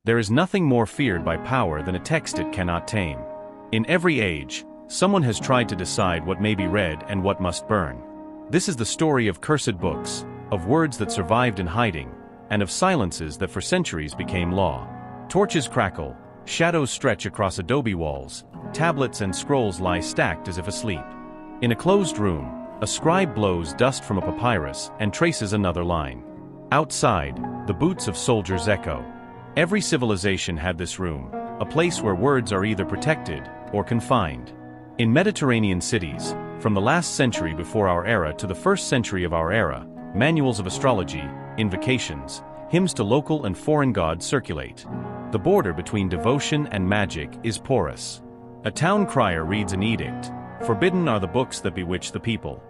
There is nothing more feared by power than a text it cannot tame. In every age, someone has tried to decide what may be read and what must burn. This is the story of cursed books, of words that survived in hiding, and of silences that for centuries became law. Torches crackle, shadows stretch across adobe walls, tablets and scrolls lie stacked as if asleep. In a closed room, a scribe blows dust from a papyrus and traces another line. Outside, the boots of soldiers echo. Every civilization had this room, a place where words are either protected or confined. In Mediterranean cities, from the last century before our era to the first century of our era, manuals of astrology, invocations, hymns to local and foreign gods circulate. The border between devotion and magic is porous. A town crier reads an edict, "Forbidden are the books that bewitch the people."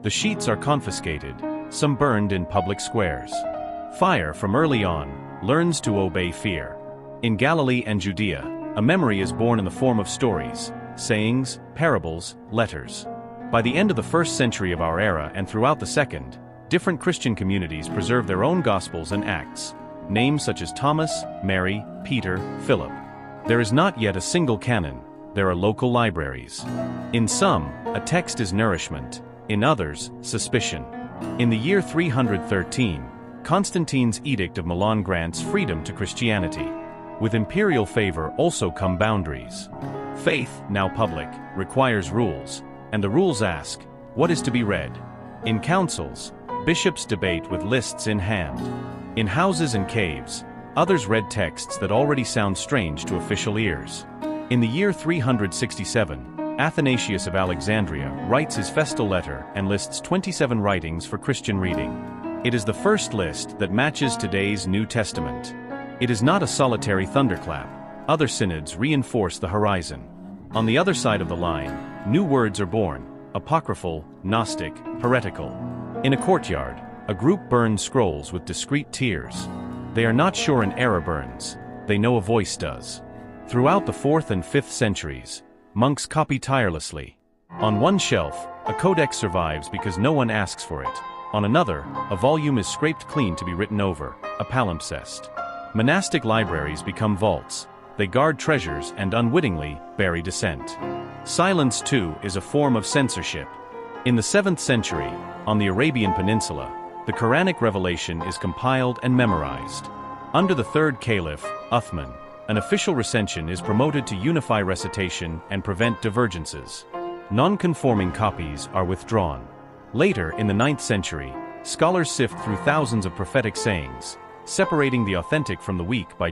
The sheets are confiscated, some burned in public squares. Fire, from early on, learns to obey fear. In Galilee and Judea, a memory is born in the form of stories, sayings, parables, letters. By the end of the first century of our era and throughout the second, different Christian communities preserve their own Gospels and Acts, names such as Thomas, Mary, Peter, Philip. There is not yet a single canon, there are local libraries. In some, a text is nourishment, in others, suspicion. In the year 313, Constantine's Edict of Milan grants freedom to Christianity. With imperial favor also come boundaries. Faith, now public, requires rules, and the rules ask, what is to be read? In councils, bishops debate with lists in hand. In houses and caves, others read texts that already sound strange to official ears. In the year 367, Athanasius of Alexandria writes his festal letter and lists 27 writings for Christian reading. It is the first list that matches today's New Testament. It is not a solitary thunderclap. Other synods reinforce the horizon. On the other side of the line, new words are born: apocryphal, Gnostic, heretical. In a courtyard, a group burns scrolls with discreet tears. They are not sure an error burns, they know a voice does. Throughout the 4th and 5th centuries, monks copy tirelessly. On one shelf, a codex survives because no one asks for it. On another, a volume is scraped clean to be written over, a palimpsest. Monastic libraries become vaults. They guard treasures and unwittingly bury dissent. Silence, too, is a form of censorship. In the 7th century, on the Arabian Peninsula, the Quranic revelation is compiled and memorized. Under the third caliph, Uthman, an official recension is promoted to unify recitation and prevent divergences. Non-conforming copies are withdrawn. Later, in the 9th century, scholars sift through thousands of prophetic sayings, separating the authentic from the weak by